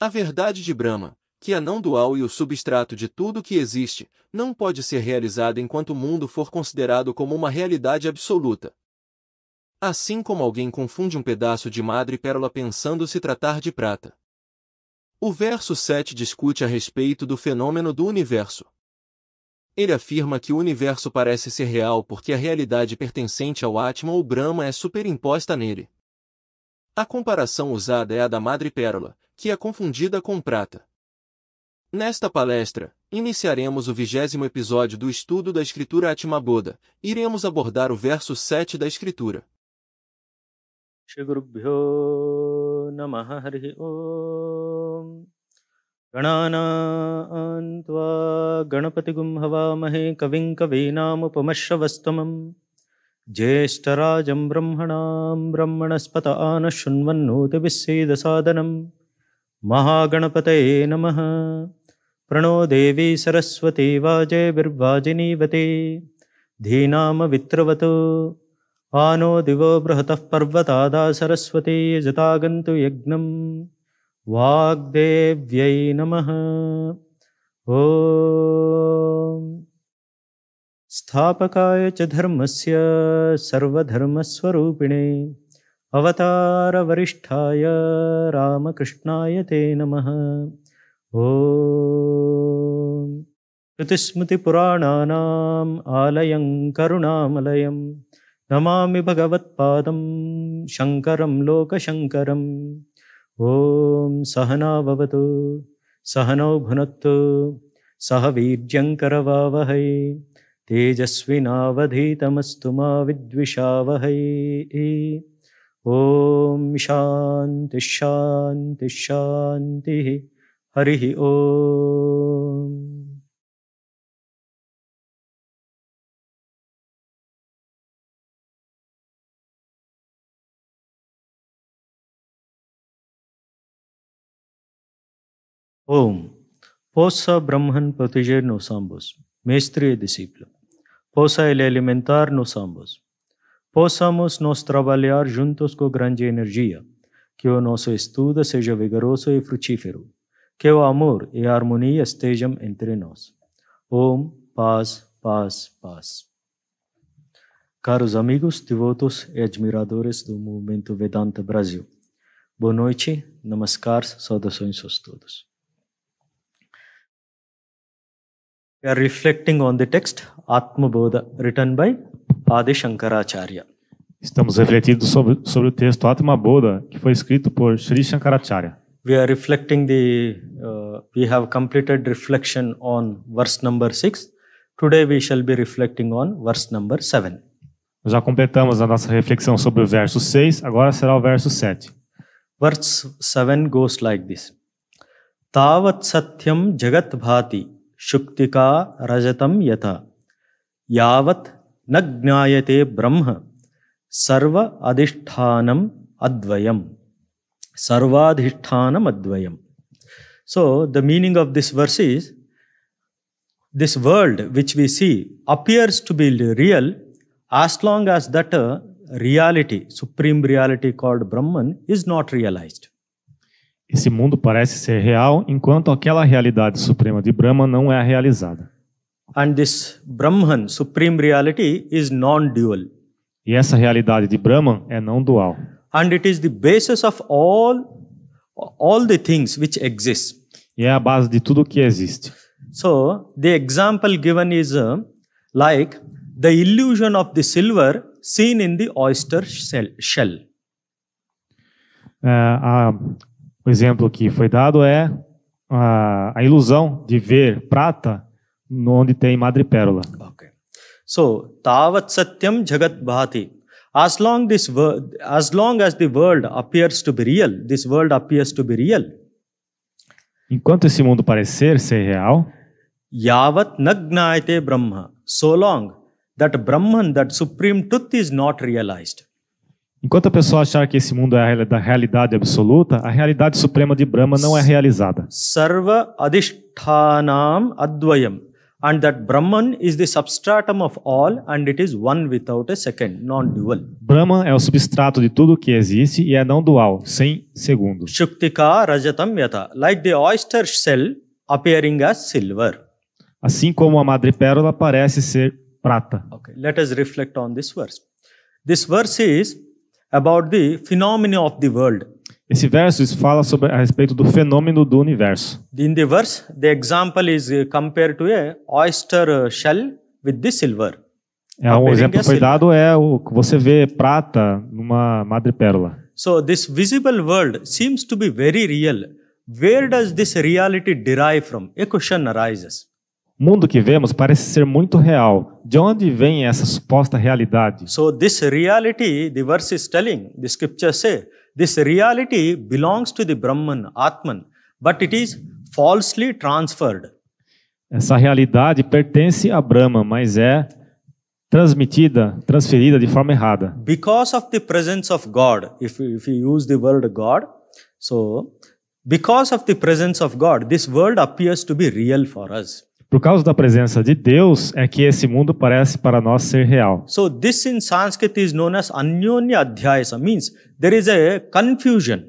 A verdade de Brahman, que é não-dual e o substrato de tudo que existe, não pode ser realizada enquanto o mundo for considerado como uma realidade absoluta. Assim como alguém confunde um pedaço de madrepérola pensando se tratar de prata. O verso 7 discute a respeito do fenômeno do universo. Ele afirma que o universo parece ser real porque a realidade pertencente ao Atma ou Brahma é superimposta nele. A comparação usada é a da madrepérola, que é confundida com prata. Nesta palestra, iniciaremos o 20º episódio do estudo da escritura Atmabodha. Iremos abordar o verso 7 da escritura. Shri Gurubhyo Namaha Harihi Om Ganana Antva Ganapatigum Havamahe Kavim Kavinam Upamashravastamam Jeshtarajam Brahmanam Brahmanaspata Anashunvannuti Viseda Sadhanam Mahaganapataye Namaha Prano Devi Saraswati Vaje Virvajini Vate Dhinama Vitravatu Ano divo brahatah parvatada saraswati jatagantu yagnam Vagdevyai namaha Om Sthapakaya cha dharmasya sarvadharmaswarupine Avatara varisthaya Ramakrishnaya te namaha Om Shrutismriti purananam alayam karunamalayam Namami Bhagavat Padam Shankaram Loka Shankaram Om Sahana Vavatu Sahano Bhunattu Sahavirjankaravavahai Tejasvinavadhitamastu ma vidvishavahai Om Shanti Shanti Shanti Harihi Om. Om. Possa Brahman proteger nos ambos, mestre e discípulo. Possa ele alimentar nos ambos. Possamos nós trabalhar juntos com grande energia. Que o nosso estudo seja vigoroso e frutífero. Que o amor e a harmonia estejam entre nós. Om, paz, paz, paz. Caros amigos, devotos e admiradores do movimento Vedanta Brasil. Boa noite, namaskar, saudações a todos. We are reflecting on the text Atmabodha, written by Adi Shankaracharya. Estamos refletindo sobre o texto Atmabodha, que foi escrito por Sri Shankaracharya. We are reflecting we have completed reflection on verse number 6. Today we shall be reflecting on verse number 7. Já completamos a nossa reflexão sobre o verso 6, agora será o verso 7. Verse 7 goes like this. Tavat satyam jagat bhati shuktika rajatam yatha yavat nagnayate brahma sarva adhishthanam advayam. Sarvadhishthanam advayam. So the meaning of this verse is, this world which we see appears to be real as long as that reality, supreme reality called Brahman, is not realized. Esse mundo parece ser real enquanto aquela realidade suprema de Brahman não é realizada. And this Brahman, supreme reality, is non-dual. E essa realidade de Brahman é não dual. And it is the basis of all the things which exist. E é a base de tudo o que existe. So the example given is like the illusion of the silver seen in the oyster shell. O exemplo que foi dado é a ilusão de ver prata onde tem madrepérola. Okay. So tavat satyam jagat bhati. As long as the world appears to be real, this world appears to be real. Enquanto esse mundo parecer ser real, yavat nagnayate brahma. So long that Brahman, that supreme truth, is not realized. Enquanto a pessoa achar que esse mundo é da realidade absoluta, a realidade suprema de Brahma não é realizada. Sarva adhishthanam advayam. And that Brahman is the substratum of all and it is one without a second, non-dual. Brahman é o substrato de tudo que existe e é não dual, sem segundo. Shuktika rajatam yata, like the oyster shell appearing as silver. Assim como a madrepérola parece ser prata. Okay, let us reflect on this verse. This verse is about the phenomena of the world. Esse verso fala a respeito do fenômeno do universo. In the verse, the example is compared to a oyster shell with the silver. Um exemplo que foi dado é o que você vê prata numa madrepérola. So this visible world seems to be very real. Where does this reality derive from? A question arises. O mundo que vemos parece ser muito real. De onde vem essa suposta realidade? So this reality, the verse is telling, the scriptures say, this reality belongs to the Brahman, Atman, but it is falsely transferred. Essa realidade pertence a Brahma, mas é transferida de forma errada. Because of the presence of God, if we use the word God, so because of the presence of God, this world appears to be real for us. Por causa da presença de Deus é que esse mundo parece para nós ser real. So this in Sanskrit is known as Anyonya Adhyayasa, means there is a confusion.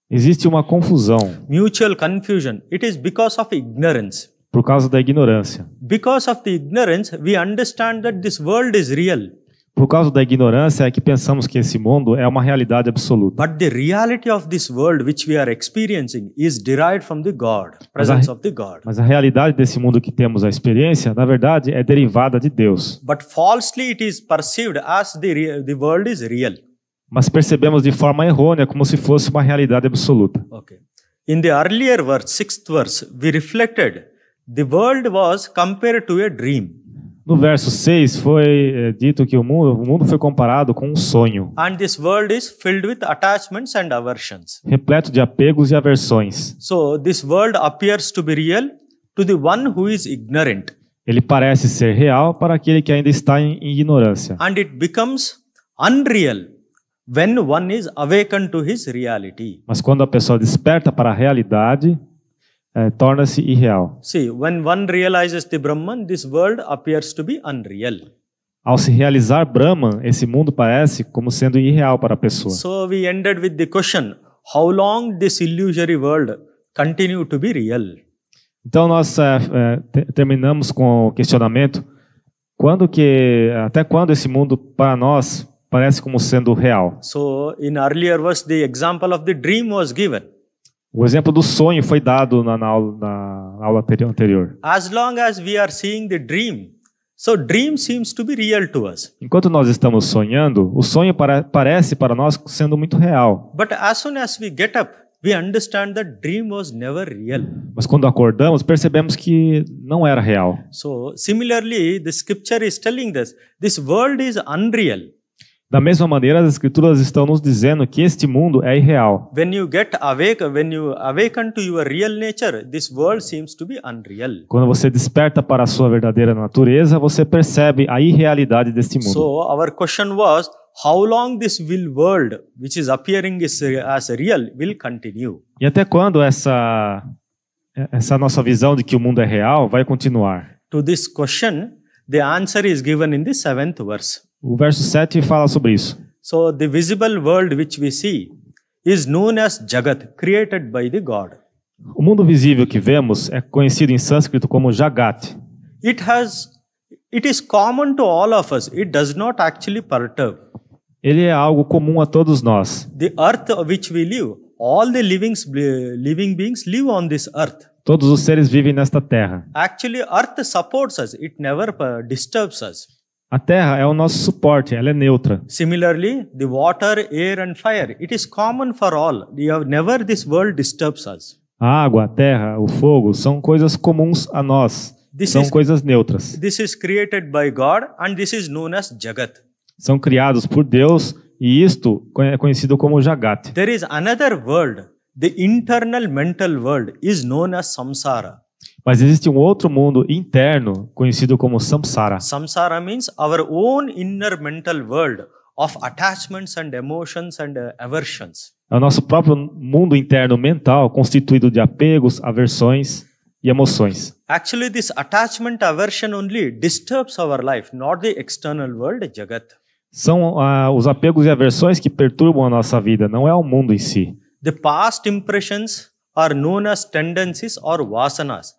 Existe uma confusão. Mutual confusion. It is because of ignorance. Por causa da ignorância. Because of the ignorance, we understand that this world is real. Por causa da ignorância é que pensamos que esse mundo é uma realidade absoluta. But the reality of this world which we are experiencing is derived from the God, presence of the God. Mas a realidade desse mundo que temos a experiência, na verdade, é derivada de Deus. But falsely it is perceived as the world is real. Mas percebemos de forma errônea como se fosse uma realidade absoluta. Okay. In the earlier verse, 6th verse, we reflected the world was compared to a dream. No verso 6 foi dito que o mundo foi comparado com um sonho. And this world is filled with attachments and aversions. Repleto de apegos e aversões. So this world appears to be real to the one who is ignorant. Ele parece ser real para aquele que ainda está em ignorância. And it becomes unreal when one is awakened to his reality. Mas quando a pessoa desperta para a realidade, torna-se irreal. See, when one realizes the Brahman, this world appears to be unreal. Ao se realizar Brahman, esse mundo parece como sendo irreal para a pessoa. So we ended with the question, how long this illusory world continue to be real? Então nós terminamos com o questionamento, até quando esse mundo para nós parece como sendo real? So in earlier verse, the example of the dream was given. O exemplo do sonho foi dado na aula anterior. As long as we are seeing the dream, so dream seems to be real to us. Enquanto nós estamos sonhando, o sonho parece para nós sendo muito real. But as soon as we get up, we understand that dream was never real. Mas quando acordamos, percebemos que não era real. So similarly, the scripture is telling us, this world is unreal. Da mesma maneira, as escrituras estão nos dizendo que este mundo é irreal. When you awaken to your real nature, this world seems to be unreal. Quando você desperta para a sua verdadeira natureza, você percebe a irrealidade deste mundo. So our question was, how long this world, which is appearing as real, will continue? E até quando essa nossa visão de que o mundo é real vai continuar? To this question, the answer is given in the 7th verse. O verso 7 fala sobre isso. So the visible world which we see is known as Jagat, created by the God. O mundo visível que vemos é conhecido em sânscrito como Jagat. It is common to all of us. It does not actually perturb. Ele é algo comum a todos nós. The earth on which we live, all the living beings live on this earth. Todos os seres vivem nesta terra. Actually, earth supports us. It never disturbs us. A terra é o nosso suporte, ela é neutra. Similarly, the water, air and fire, it is common for all. Never this world disturbs us. A água, a terra, o fogo são coisas comuns a nós. São coisas neutras. This is created by God and this is known as Jagat. São criados por Deus e isto é conhecido como Jagat. There is another world. The internal mental world is known as Samsara. Mas existe um outro mundo interno conhecido como Samsara. Samsara means our own inner mental world of attachments and emotions and aversions. É o nosso próprio mundo interno mental constituído de apegos, aversões e emoções. Actually, this attachment aversion only disturbs our life, not the external world, Jagat. São os apegos e aversões que perturbam a nossa vida, não é o mundo em si. The past impressions are known as tendencies or vasanas.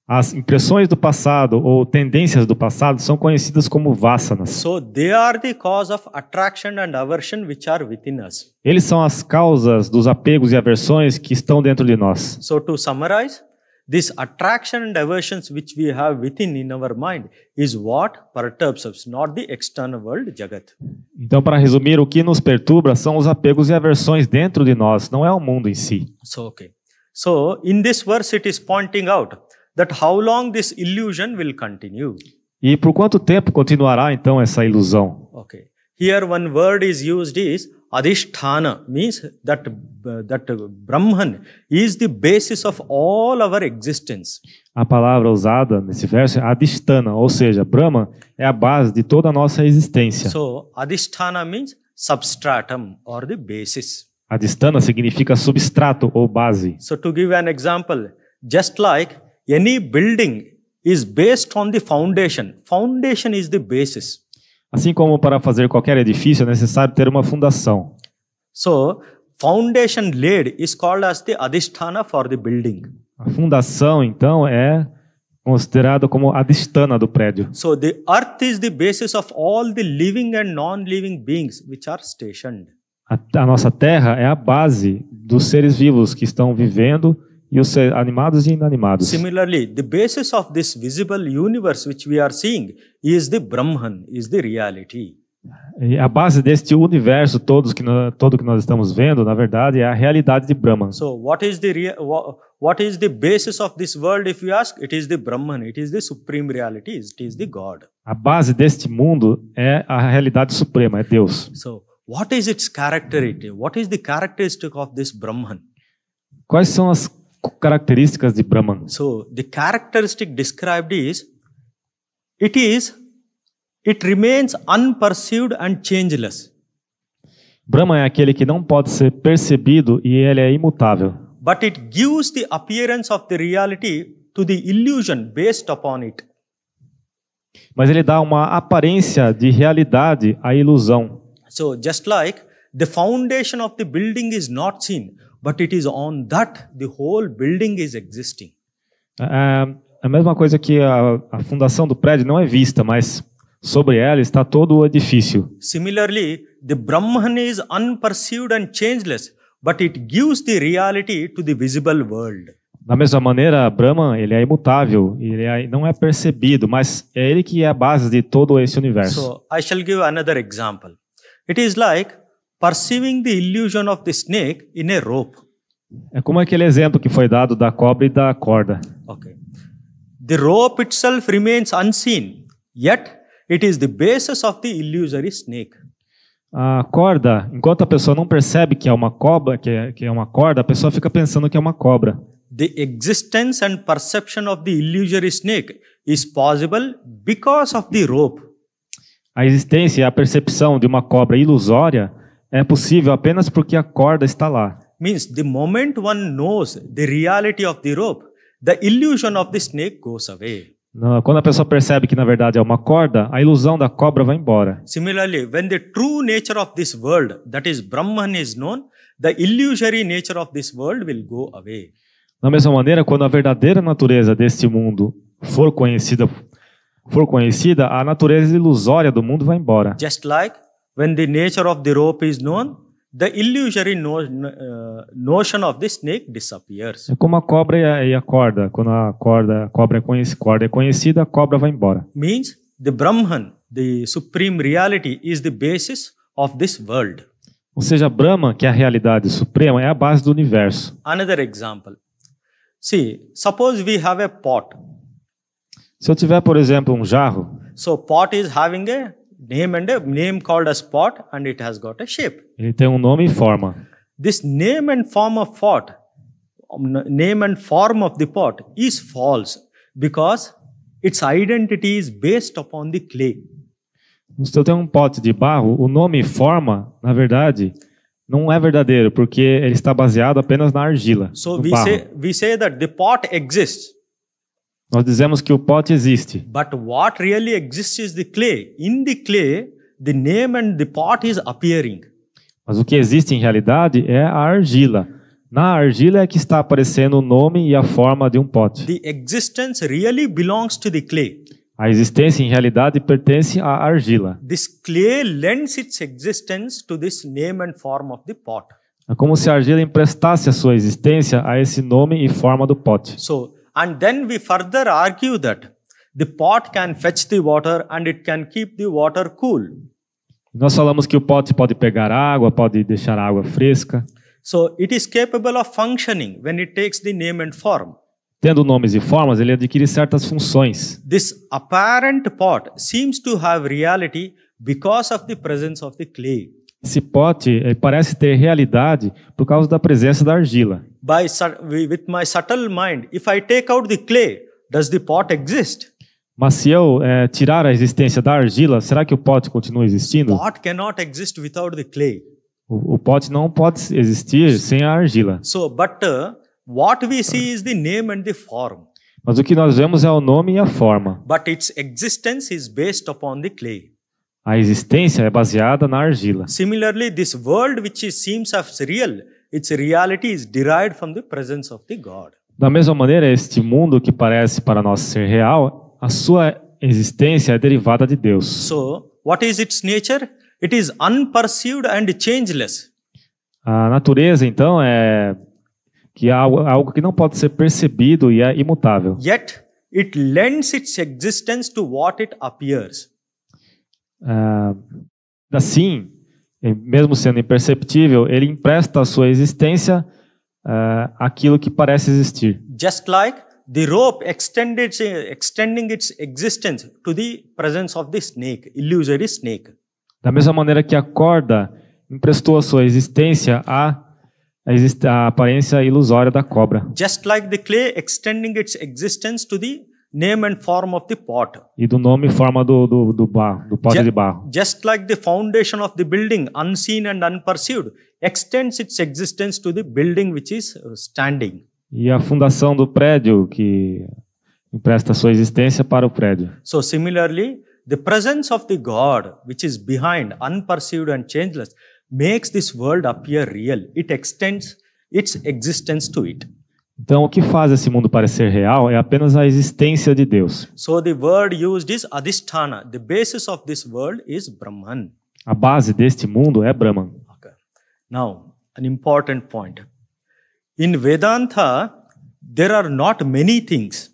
As impressões do passado ou tendências do passado são conhecidas como vasanas. So they are the cause of attraction and aversion which are within us. Eles são as causas dos apegos e aversões que estão dentro de nós. So to summarize, this attraction and aversions which we have within in our mind is what perturbs us, not the external world, Jagat. Então, para resumir, o que nos perturba são os apegos e aversões dentro de nós, não é o mundo em si. So okay. So in this verse it is pointing out that how long this illusion will continue. E por quanto tempo continuará então essa ilusão? Okay. Here one word is used is adhisthana, means that Brahman is the basis of all our existence. A palavra usada nesse verso é adhisthana, ou seja, Brahman é a base de toda a nossa existência. So adhisthana means substratum or the basis. Adhisthana significa substrato ou base. So to give an example, just like any building is based on the foundation. Foundation is the basis. Assim como para fazer qualquer edifício é necessário ter uma fundação. So foundation laid is called as the adhisthana for the building. A fundação, então, é considerada como a adhisthana do prédio. So the earth is the basis of all the living and non-living beings which are stationed. A nossa terra é a base dos seres vivos que estão vivendo e os animados e inanimados. Similarly, the basis of this visible universe which we are seeing is the Brahman, is the reality. E a base deste universo todo que nós estamos vendo, na verdade, é a realidade de Brahman. So what is the basis of this world if you ask? It is the Brahman, it is the supreme reality, it is the God. A base deste mundo é a realidade suprema, é Deus. So what is its characteristic? What is the characteristic of this Brahman? Quais são as características de Brahman? So the characteristic described is it remains unperceived and changeless. Brahman é aquele que não pode ser percebido e ele é imutável. But it gives the appearance of the reality to the illusion based upon it. Mas ele dá uma aparência de realidade à ilusão. So just like the foundation of the building is not seen, but it is on that the whole building is existing. A mesma coisa que a fundação do prédio não é vista, mas sobre ela está todo o edifício. Similarly, the Brahman is unperceived and changeless, but it gives the reality to the visible world. Da mesma maneira, Brahman, ele é imutável, não é percebido, mas é ele que é a base de todo esse universo. So, I shall give another example. It is like perceiving the illusion of the snake in a rope. É como aquele exemplo que foi dado da cobra e da corda. Okay. The rope itself remains unseen, yet it is the basis of the illusory snake. A corda, enquanto a pessoa não percebe que é uma cobra, que é uma corda, a pessoa fica pensando que é uma cobra. The existence and perception of the illusory snake is possible because of the rope. A existência e a percepção de uma cobra ilusória é possível apenas porque a corda está lá. Means the moment one knows the reality of the rope, the illusion of the snake goes away. Quando a pessoa percebe que na verdade é uma corda, a ilusão da cobra vai embora. Similarly, when the true nature of this world, that is Brahman, is known, the illusory nature of this world will go away. Da mesma maneira, quando a verdadeira natureza deste mundo for conhecida, a natureza ilusória do mundo vai embora. Just like when the nature of the rope is known, the illusory notion of the snake disappears. É como a cobra e a corda. Quando a cobra é conhecida, a cobra vai embora. Means the Brahman, the supreme reality, is the basis of this world. Ou seja, Brahman, que é a realidade suprema, é a base do universo. Another example. See, suppose we have a pot. Se eu tiver, por exemplo, um jarro. So pot is having a name called as pot, and it has got a shape. Ele tem um nome e forma. This name and form of the pot is false because its identity is based upon the clay. Se eu tenho um pote de barro, o nome e forma, na verdade, não é verdadeiro, porque ele está baseado apenas na argila. So we say that the pot exists, Nós dizemos que o pote existe. But what really exists is the clay. In the clay, the name and the pot is appearing. Mas o que existe em realidade é a argila. Na argila é que está aparecendo o nome e a forma de um pote. The existence really belongs to the clay. A existência em realidade pertence à argila. This clay lends its existence to this name and form of the pot. É como se a argila emprestasse a sua existência a esse nome e forma do pote. So, and then we further argue that the pot can fetch the water and it can keep the water cool. Nós falamos que o pote pode pegar água, pode deixar a água fresca. So, it is capable of functioning when it takes the name and form. Tendo nomes e formas, ele adquire certas funções. This apparent pot seems to have reality because of the presence of the clay. Esse pote parece ter realidade por causa da presença da argila. With my subtle mind, if I take out the clay, does the pot exist? Mas se eu tirar a existência da argila, será que o pote continua existindo? Pot cannot exist without the clay. O pote não pode existir sem a argila. So, but what we see is the name and the form. Mas o que nós vemos é o nome e a forma. But its existence is based upon the clay. A existência é baseada na argila. Similarly, this world which seems as real, its reality is derived from the presence of the God. Da mesma maneira, este mundo que parece para nós ser real, a sua existência é derivada de Deus. So, what is its nature? It is unperceived and changeless. A natureza, então, é que é algo que não pode ser percebido e é imutável. Yet, it lends its existence to what it appears. Assim, mesmo sendo imperceptível, ele empresta a sua existência àquilo que parece existir. Just like the rope extending its existence to the presence of the snake, illusory snake. Da mesma maneira que a corda emprestou a sua existência à aparência ilusória da cobra. Just like the clay extending its existence to the name and form of the pot. E do nome e forma do pote de barro. Just like the foundation of the building, unseen and unperceived, extends its existence to the building which is standing. E a fundação do prédio que empresta sua existência para o prédio. So similarly, the presence of the God, which is behind, unperceived and changeless, makes this world appear real. It extends its existence to it. Então, o que faz esse mundo parecer real é apenas a existência de Deus. So the word used is adhisthana. The basis of this world is Brahman. A base deste mundo é Brahman. Okay. Now, an important point. In Vedanta, there are not many things.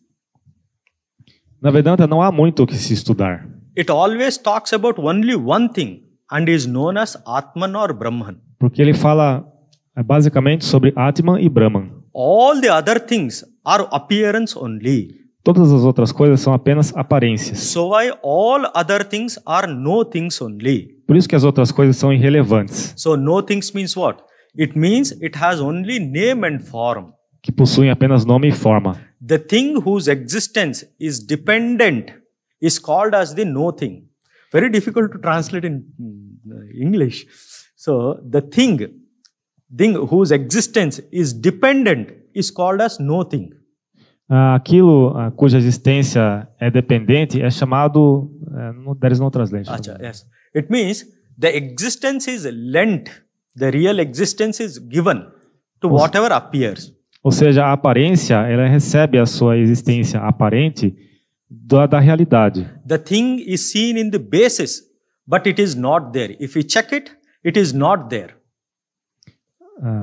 Na Vedanta não há muito o que se estudar. It always talks about only one thing and is known as Atman or Brahman. Porque ele fala basicamente sobre Atman e Brahman. All the other things are appearance only. Todas as outras coisas são apenas aparências. So why all other things are no things only? Por isso que as outras coisas são irrelevantes. So no things means what? It means it has only name and form. Que possuem apenas nome e forma. The thing whose existence is dependent is called as the no thing. Very difficult to translate in English. So the thing whose existence is dependent is called as no thing. Aquilo cuja existência é dependente é chamado there is no translation. Yes. It means the existence is lent. The real existence is given to whatever appears. Ou seja, a aparência, ela recebe a sua existência aparente da realidade. The thing is seen in the basis, but it is not there. If we check it, it is not there.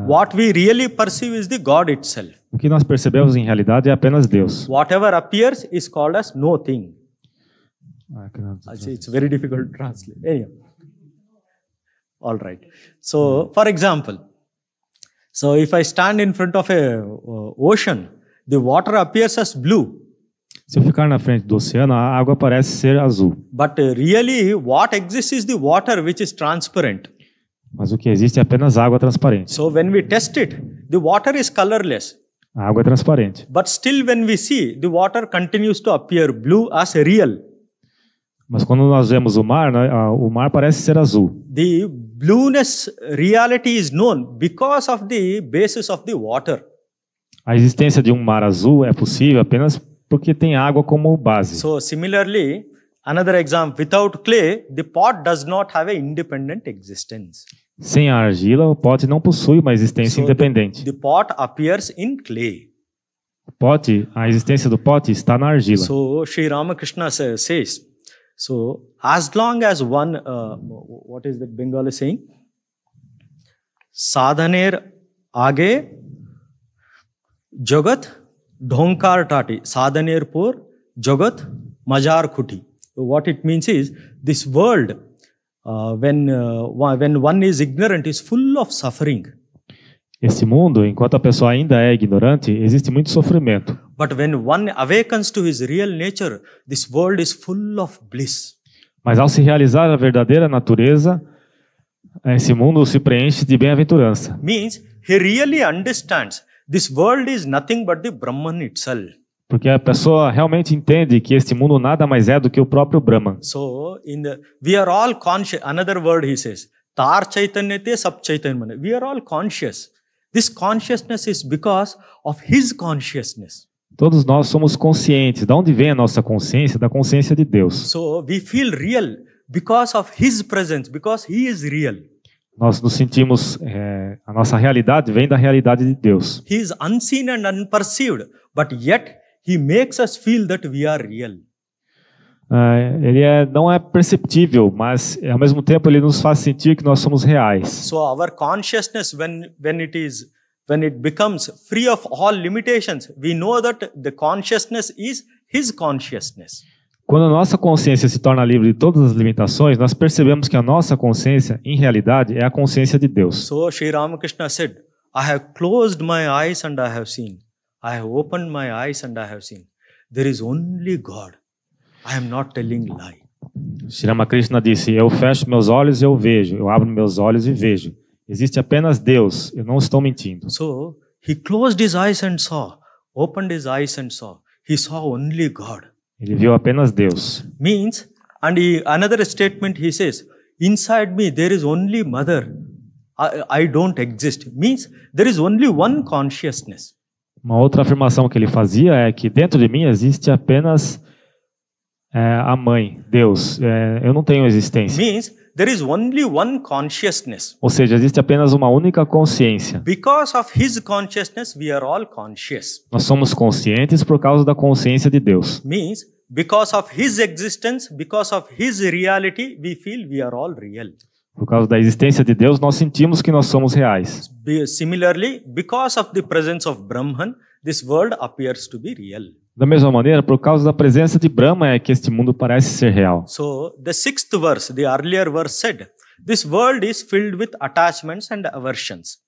What we really perceive is the God itself. O que nós percebemos em realidade é apenas Deus. Whatever appears is called as no thing. It's very difficult to translate. Anyway. All right. So, for example, so if I stand in front of a ocean, the water appears as blue. Se eu ficar na frente do oceano, a água parece ser azul. But really, what exists is the water which is transparent. Mas o que existe é apenas água transparente. So when we test it, the water is colorless. A água é transparente. But still when we see, the water continues to appear blue as real. Mas quando nós vemos o mar parece ser azul. The blueness reality is known because of the basis of the water. A existência de um mar azul é possível apenas porque tem água como base. So similarly, another example, without clay, the pot does not have a independent existence. Sem a argila, o pote não possui uma existência So independente. the pot appears in clay. O pote, a existência do pote está na argila. So Sri Ramakrishna says, so as long as one, what is that Bengali saying? Sadhaner age jagat dhonkar tati. Sadhaner por jagat majar khuti. So what it means is, this world, when one is ignorant, is full of suffering. Esse mundo, enquanto a pessoa ainda é ignorante, existe muito sofrimento. But when one awakens to his real nature, this world is full of bliss. Mas ao se realizar a verdadeira natureza, esse mundo se preenche de bem-aventurança. Means he really understands this world is nothing but the Brahman itself. Porque a pessoa realmente entende que este mundo nada mais é do que o próprio Brahman. So we are all conscious. Another word he says, tar chaitanyate sab chaitanya. We are all conscious. This consciousness is because of his consciousness. Todos nós somos conscientes. De onde vem a nossa consciência? Da consciência de Deus. So we feel real because of his presence, because he is real. Nós nos sentimos, a nossa realidade vem da realidade de Deus. He is unseen and unperceived, but yet he makes us feel that we are real. Ele não é perceptível, mas ao mesmo tempo ele nos faz sentir que nós somos reais. So our consciousness, when it becomes free of all limitations, we know that the consciousness is his consciousness. Quando a nossa consciência se torna livre de todas as limitações, nós percebemos que a nossa consciência, em realidade, é a consciência de Deus. So Sri Ramakrishna said, I have closed my eyes and I have seen. I have opened my eyes and I have seen. There is only God. I am not telling lie. Sri Ramakrishna disse, eu fecho meus olhos e eu vejo, eu abro meus olhos e vejo. Existe apenas Deus, eu não estou mentindo. So he closed his eyes and saw, opened his eyes and saw. He saw only God. Ele viu apenas Deus. Means, and another statement he says, inside me there is only mother. I don't exist. Means there is only one consciousness. Uma outra afirmação que ele fazia é que dentro de mim existe apenas a mãe, Deus. Eu não tenho existência. Means there is only one consciousness. Ou seja, existe apenas uma única consciência. Because of his consciousness, we are all conscious. Nós somos conscientes por causa da consciência de Deus. Means because of his existence, because of his reality, we feel we are all real. Por causa da existência de Deus, nós sentimos que nós somos reais. Similarly, because of the presence of Brahman, this world appears to be real. Da mesma maneira, por causa da presença de Brahma é que este mundo parece ser real. So, the sixth verse, the earlier verse said, this world is filled with attachments and aversions.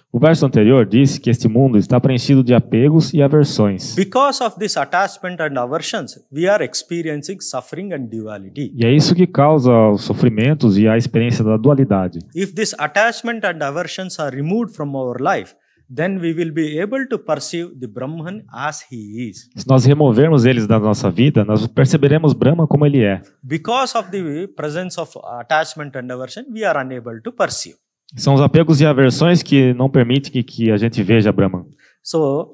O verso anterior disse que este mundo está preenchido de apegos e aversões. Because of this attachment and aversions, we are experiencing suffering and duality. E é isso que causa os sofrimentos e a experiência da dualidade. If this attachment and aversions are removed from our life, then we will be able to perceive the Brahman as he is. Se nós removermos eles da nossa vida, nós perceberemos Brahma como ele é. Because of the presence of attachment and aversion, we are unable to perceive. São os apegos e aversões que não permitem que a gente veja Brahman. So,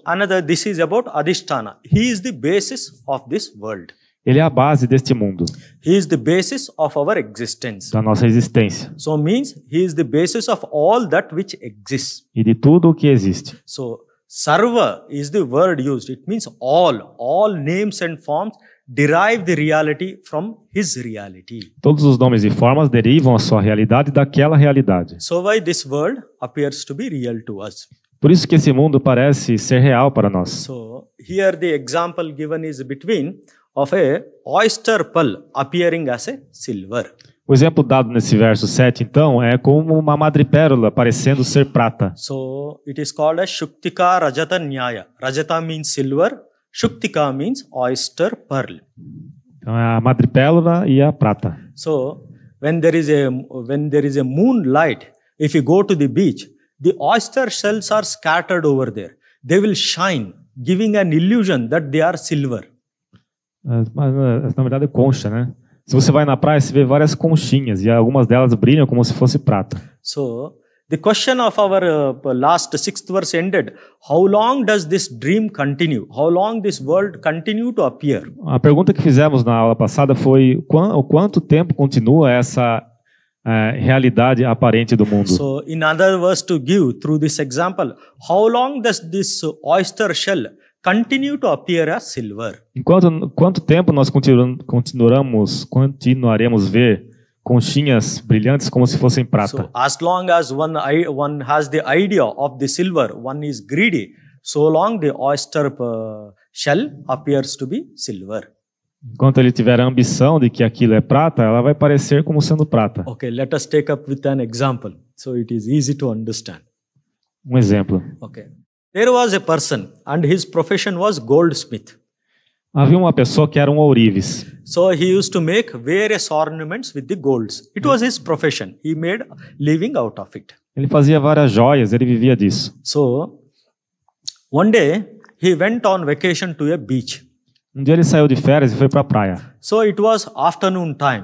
this is about Adhisthana. He is the basis of this world. Ele é a base deste mundo. He is the basis of our existence. Da nossa existência. So means he is the basis of all that which exists. E de tudo o que existe. So sarva is the word used. It means all names and forms derive the reality from his reality. Todos os nomes e formas derivam a sua realidade daquela realidade. So why this world appears to be real to us. Por isso que esse mundo parece ser real para nós. So here the example given is between of a oyster pearl appearing as a silver. O exemplo dado nesse verso 7, então, é como uma madrepérola parecendo ser prata. So it is called as Shuktika Rajata Nyaya. Rajata means silver, Shuktika means oyster pearl. Então é a madrepérola e a prata. So when there is a moonlight, if you go to the beach, the oyster shells are scattered over there. They will shine, giving an illusion that they are silver. Mas, na verdade é concha, né? Se você vai na praia, você vê várias conchinhas e algumas delas brilham como se fosse prata. So The question of our last 6th verse ended. How long does this dream continue? How long this world continue to appear? A pergunta que fizemos na aula passada foi o quanto tempo continua essa realidade aparente do mundo. So, in other words, to give through this example, how long does this oyster shell continue to appear as silver? Quanto tempo nós continuaremos ver conchinhas brilhantes como se fossem prata? So, as long as one has the idea of the silver, one is greedy, so long the oyster shell appears to be silver. Enquanto ele tiver a ambição de que aquilo é prata, ela vai parecer como sendo prata. Okay, let us take up with an example, so it is easy to understand. Um exemplo. Okay, there was a person and his profession was goldsmith. Havia uma pessoa que era um ourives. So he used to make various ornaments with the golds. It was his profession. He made living out of it. Ele fazia várias joias, ele vivia disso. So one day he went on vacation to a beach. Um dia ele saiu de férias e foi para a praia. So it was afternoon time.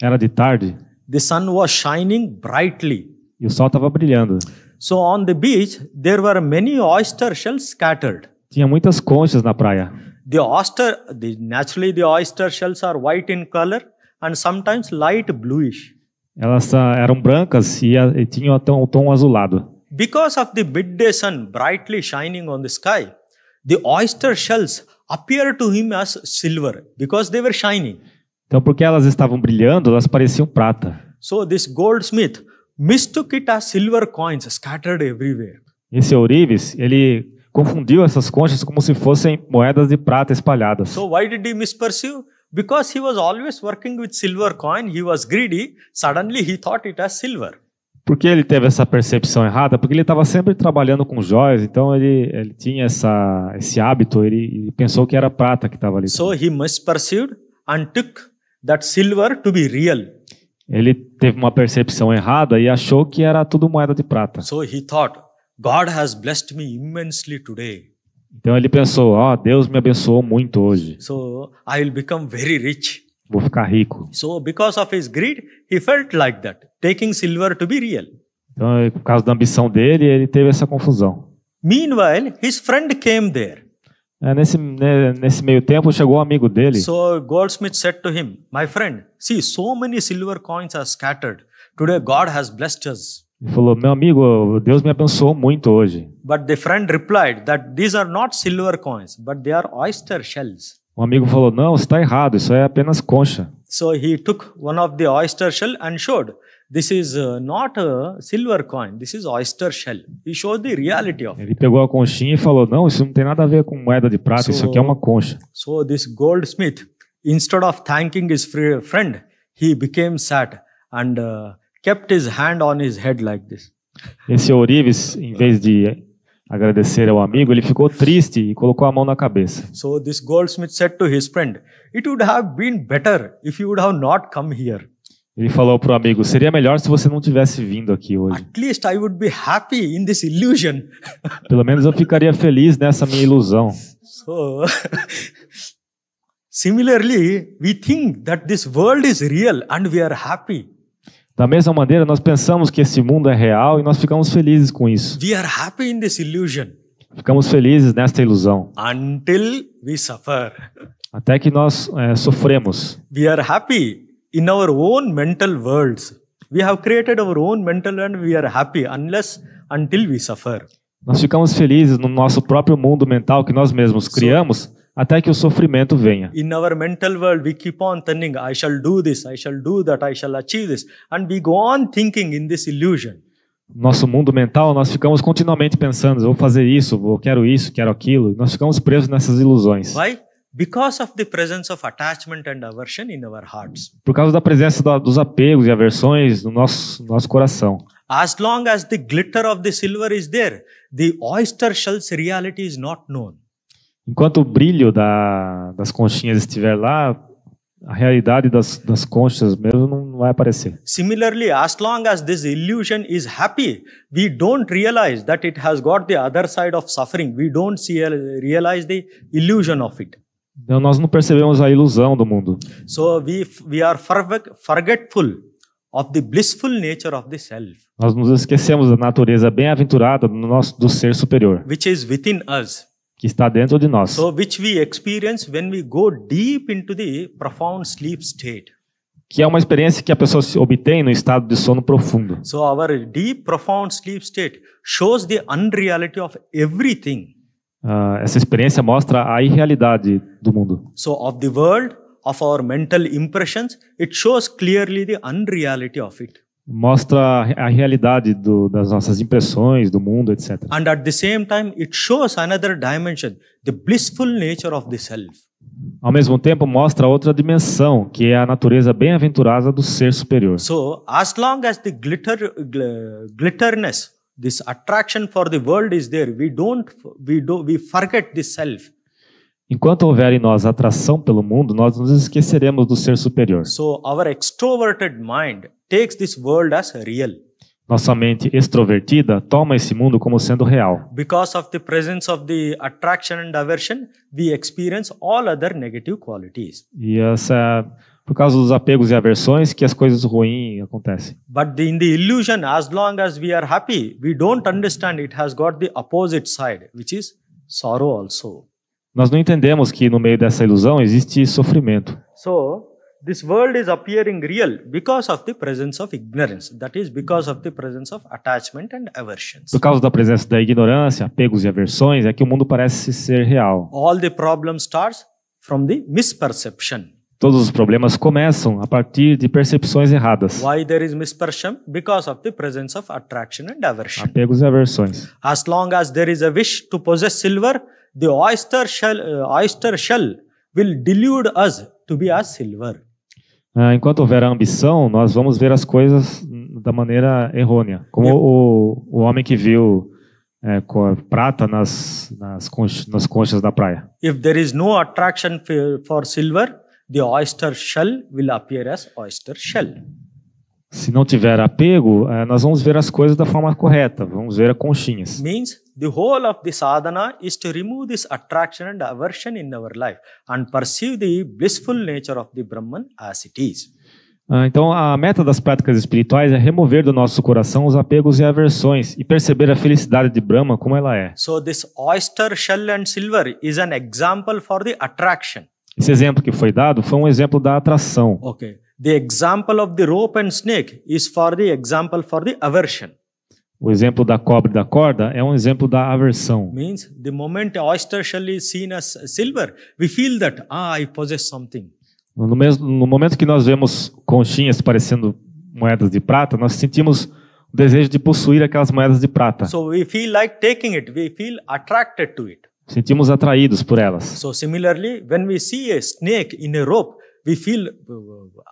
Era de tarde. The sun was shining brightly. E o sol estava brilhando. So on the beach there were many oyster shells scattered. Tinha muitas conchas na praia. Naturally the oyster shells are white in color and sometimes light bluish. Elas eram brancas e tinham até um tom azulado. Because of the midday sun brightly shining on the sky, the oyster shells appeared to him as silver because they were shining. Então, porque elas estavam brilhando, elas pareciam prata. So this goldsmith mistook it as silver coins scattered everywhere. Esse ourives, ele confundiu essas conchas como se fossem moedas de prata espalhadas. So why did he misperceive? Because he was always working with silver coin, he was greedy, suddenly he thought it as silver. Por que ele teve essa percepção errada? Porque ele estava sempre trabalhando com joias, então ele tinha esse hábito, ele pensou que era prata que estava ali. So he misperceived and took that silver to be real. Ele teve uma percepção errada e achou que era tudo moeda de prata. So he thought, God has blessed me immensely today. Então ele pensou, Deus me abençoou muito hoje. So I will become very rich. Vou ficar rico. So because of his greed, he felt like that, taking silver to be real. Então, por causa da ambição dele, ele teve essa confusão. Meanwhile, his friend came there. Nesse meio tempo chegou um amigo dele. So goldsmith said to him, my friend, see, so many silver coins are scattered. Today God has blessed us. Ele falou, meu amigo, Deus me abençoou muito hoje. But the friend replied that these are not silver coins, but they are oyster shells. Um amigo falou, não, você está errado, isso é apenas concha. So he took one of the oyster shell and showed, this is not a silver coin, this is oyster shell. He showed the reality of it. Ele pegou a conchinha e falou, não, isso não tem nada a ver com moeda de prata, isso aqui é uma concha. So this goldsmith, instead of thanking his friend, he became sad and kept his hand on his head like this. Esse ourives, em vez de agradecer ao amigo, ele ficou triste e colocou a mão na cabeça. So this goldsmith said to his friend, it would have been better if you would have not come here. Ele falou para o amigo, seria melhor se você não tivesse vindo aqui hoje. At least I would be happy in this illusion. Pelo menos eu ficaria feliz nessa minha ilusão. So similarly, we think that this world is real and we are happy. Da mesma maneira, nós pensamos que esse mundo é real e nós ficamos felizes com isso. We are happy in this illusion. Ficamos felizes nesta ilusão. Until we suffer. Até que nós sofremos. We are happy in our own mental worlds. We have created our own mental and we are happy until we suffer. Nós ficamos felizes no nosso próprio mundo mental que nós mesmos criamos. Até que o sofrimento venha. In our mental world, we keep on thinking, I shall do this, I shall do that, I shall achieve this. And we go on thinking in this illusion. Nosso mundo mental, nós ficamos continuamente pensando, vou fazer isso, quero aquilo. Nós ficamos presos nessas ilusões. Why? Because of the presence of attachment and aversion in our hearts. Por causa da presença dos apegos e aversões no nosso coração. As long as the glitter of the silver is there, the oyster shell's reality is not known. Enquanto o brilho das conchinhas estiver lá, a realidade das conchas mesmo não vai aparecer. Similarly, as long as this illusion is happy, we don't realize that it has got the other side of suffering. We don't realize the illusion of it. Então nós não percebemos a ilusão do mundo. So we are forgetful of the blissful nature of the self, Nós nos esquecemos da natureza bem-aventurada do ser superior, which is within us. que está dentro de nós. So, which we experience when we go deep into the profound sleep state. Que é uma experiência que a pessoa se obtém no estado de sono profundo. So, our deep, profound sleep state shows the unreality of everything. Essa experiência mostra a irrealidade do mundo. So, of the world, of our mental impressions, it shows clearly the unreality of it. Mostra a realidade das nossas impressões, do mundo, etc. And at the same time, it shows another dimension, the blissful nature of the self. Ao mesmo tempo, mostra outra dimensão, que é a natureza bem-aventurada do ser superior. So, as long as the glitterness, this attraction for the world is there, we forget the self. Enquanto houver em nós atração pelo mundo, nós nos esqueceremos do ser superior. So, our extroverted mind takes this world as real. Nossa mente extrovertida toma esse mundo como sendo real. Because of the presence of the attraction and aversion, we experience all other negative qualities. E por causa dos apegos e aversões que as coisas ruins acontecem. But in the illusion, as long as we are happy, we don't understand it has got the opposite side, which is sorrow also. Nós não entendemos que no meio dessa ilusão existe sofrimento. So, this world is appearing real because of the presence of ignorance. That is because of the presence of attachment and aversions. Por causa da presença da ignorância, apegos e aversões, é que o mundo parece ser real. All the problem starts from the misperception. Todos os problemas começam a partir de percepções erradas. Why there is misperception? Because of the presence of attraction and aversion. Apegos e aversões. As long as there is a wish to possess silver, the oyster shell will delude us to be as silver. Enquanto houver a ambição, nós vamos ver as coisas da maneira errônea. Como o homem que viu prata nas conchas da praia. If there is no attraction for silver, the oyster shell will appear as oyster shell. Se não tiver apego, nós vamos ver as coisas da forma correta. Vamos ver as conchinhas. Means the whole of the sadhana is to remove this attraction and aversion in our life and perceive the blissful nature of the Brahman as it is. Então, a meta das práticas espirituais é remover do nosso coração os apegos e aversões e perceber a felicidade de Brahma como ela é. So this oyster shell and silver is an example for the attraction. Esse exemplo que foi dado foi um exemplo da atração. Okay. The example of the rope and snake is for the example for the aversion. O exemplo da cobra e da corda é um exemplo da aversão. Means the moment oyster shell is seen as silver, we feel that I possess something. No momento que nós vemos conchinhas parecendo moedas de prata, nós sentimos o desejo de possuir aquelas moedas de prata. So we feel like taking it. We feel attracted to it. Sentimos atraídos por elas. So similarly, when we see a snake in a rope, we feel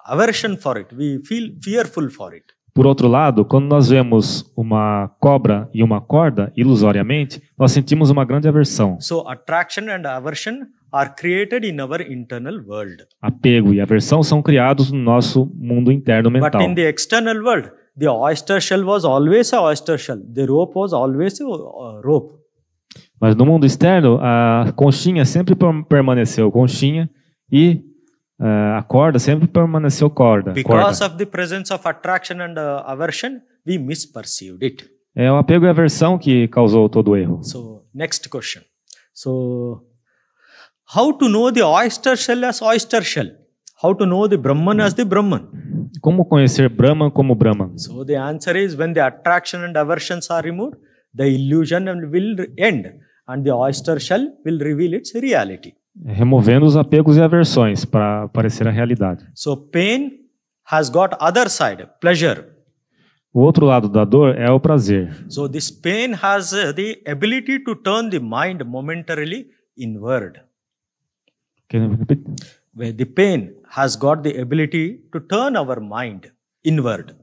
aversion for it. We feel fearful for it. Por outro lado, quando nós vemos uma cobra e uma corda, ilusoriamente, nós sentimos uma grande aversão. So attraction and aversion are created in our internal world. Apego e aversão são criados no nosso mundo interno mental. But in the external world, the oyster shell was always a oyster shell. The rope was always a rope. Mas no mundo externo, a conchinha sempre permaneceu conchinha e a corda sempre permaneceu corda. Because of the presence of attraction and aversion, we misperceived it. É o apego e a aversão que causou todo o erro. So, next question. So, how to know the oyster shell as oyster shell? How to know the Brahman as the Brahman? Como conhecer Brahman como Brahman? So, the answer is when the attraction and aversions are removed, the illusion will end and the oyster shell will reveal its reality. Removendo os apegos e aversões para aparecer a realidade. So pain has got other side, pleasure. O outro lado da dor é o prazer. So this pain has the ability to turn the mind momentarily inward. Can you repeat? Where the pain has got the ability to turn our mind inward.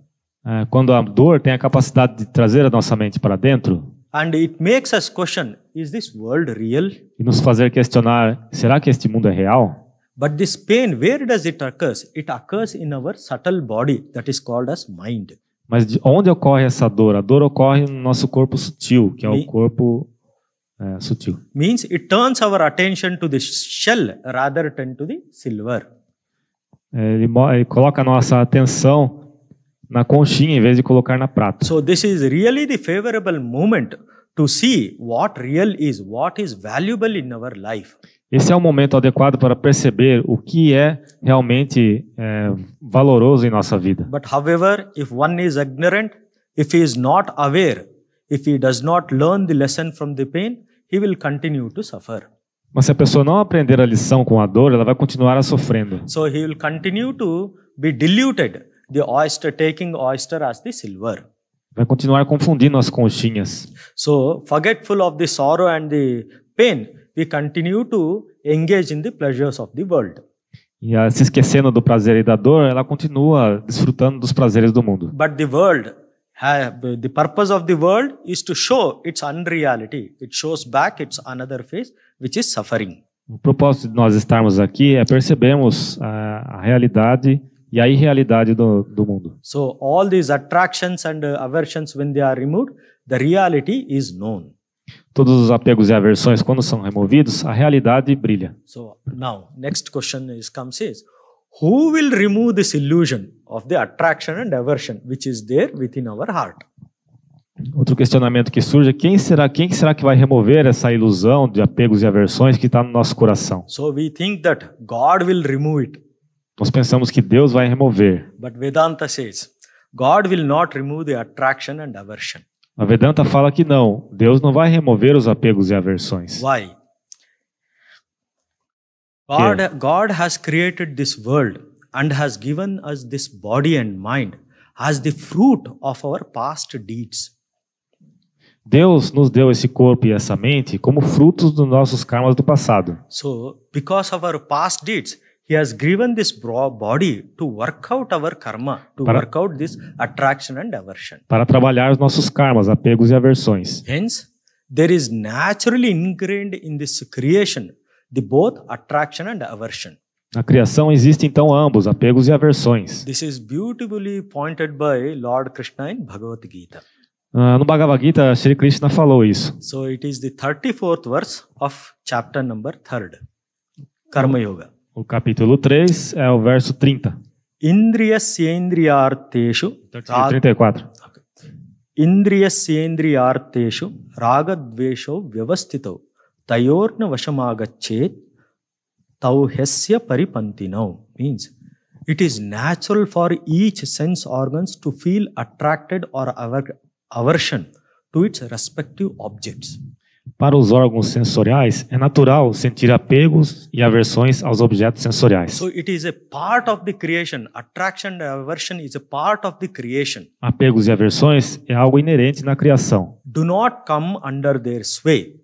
Quando a dor tem a capacidade de trazer a nossa mente para dentro. And it makes us question, is this world real? E nos fazer questionar, será que este mundo é real? But this pain, where does it occur? It occurs in our subtle body that is called as mind. Mas de onde ocorre essa dor? A dor ocorre no nosso corpo sutil, que é o corpo sutil. Means it turns our attention to the shell rather than to the silver. Ele coloca a nossa atenção na conchinha em vez de colocar na prata. So this is really the favorable moment to see what real is, what is valuable in our life. Esse é o momento adequado para perceber o que é realmente valoroso em nossa vida. But however, if one is ignorant, if he is not aware, if he does not learn the lesson from the pain, he will continue to suffer. Mas se a pessoa não aprender a lição com a dor, ela vai continuar sofrendo. So he will continue to be diluted, the oyster, taking oyster as the silver. Vai continuar confundindo as conchinhas. So forgetful of the sorrow and the pain, we continue to engage in the pleasures of the world. E se esquecendo do prazer e da dor, ela continua desfrutando dos prazeres do mundo. But the world, the purpose of the world is to show its unreality. It shows back its another face, which is suffering. O propósito de nós estarmos aqui é percebermos a realidade e a irrealidade do mundo. So all these attractions and aversions, when they are removed, the reality is known. Todos os apegos e aversões, quando são removidos, a realidade brilha. So now, next question comes is, who will remove this illusion of the attraction and aversion which is there within our heart? Outro questionamento que surge é quem será que vai remover essa ilusão de apegos e aversões que está no nosso coração? So we think that God will remove it. Nós pensamos que Deus vai remover. But Vedanta says, God will not remove the attraction and aversion. A Vedanta fala que não, Deus não vai remover os apegos e aversões. Why? God has created this world and has given us this body and mind as the fruit of our past deeds. Deus nos deu esse corpo e essa mente como frutos dos nossos karmas do passado. So, because of our past deeds, He has given this body to work out our karma, to work out this attraction and aversion. Para trabalhar os nossos karmas, apegos e aversões. Hence, there is naturally ingrained in this creation the both attraction and aversion. Na criação existe então ambos, apegos e aversões. This is beautifully pointed by Lord Krishna in Bhagavad Gita. No Bhagavad Gita, Shri Krishna falou isso. So it is the 34th verse of chapter number 3, Karma Yoga. O capítulo 3 é o verso 30. Indriyasyendriyarteshu 34. Indriyasyendriyarteshu ragadvesho vyavastito tayorna vashamagachet tauhesya paripantino. Means it is natural for each sense organs to feel attracted or aversion to its respective objects. Para os órgãos sensoriais, é natural sentir apegos e aversões aos objetos sensoriais. So it is a part of the creation. Attraction and aversion is a part of the creation. Apegos e aversões é algo inerente na criação. Do not come under their sway.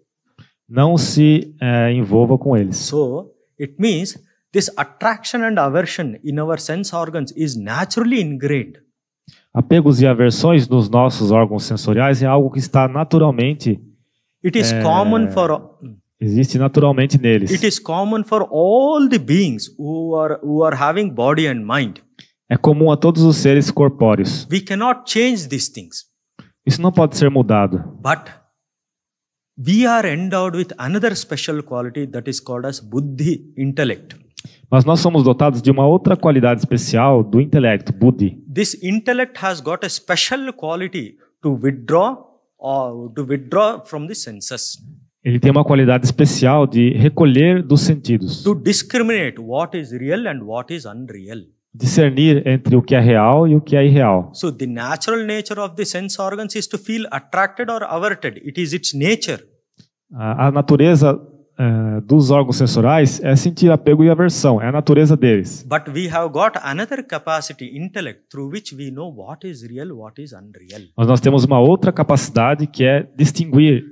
Não se envolva com eles. So it means this attraction and aversion in our sense organs is naturally ingrained. Apegos e aversões nos nossos órgãos sensoriais é algo que está naturalmente It is common for existe naturalmente neles. It is common for all the beings who are having body and mind. É comum a todos os seres corpóreos. We cannot change these things. Isso não pode ser mudado. But we are endowed with another special quality that is called as buddhi, intellect. Mas nós somos dotados de uma outra qualidade especial do intelecto, buddhi. This intellect has got a special quality to withdraw from the senses. Ele tem uma qualidade especial de recolher dos sentidos. To discriminate what is real and what is unreal. Discernir entre o que é real e o que é irreal. So the natural nature of the sense organs is to feel attracted or averted. It is its nature. A natureza dos órgãos sensoriais é sentir apego e aversão, é a natureza deles. But we have got another capacity, intellect, through which we know what is real, what is unreal. Mas nós temos uma outra capacidade que é distinguir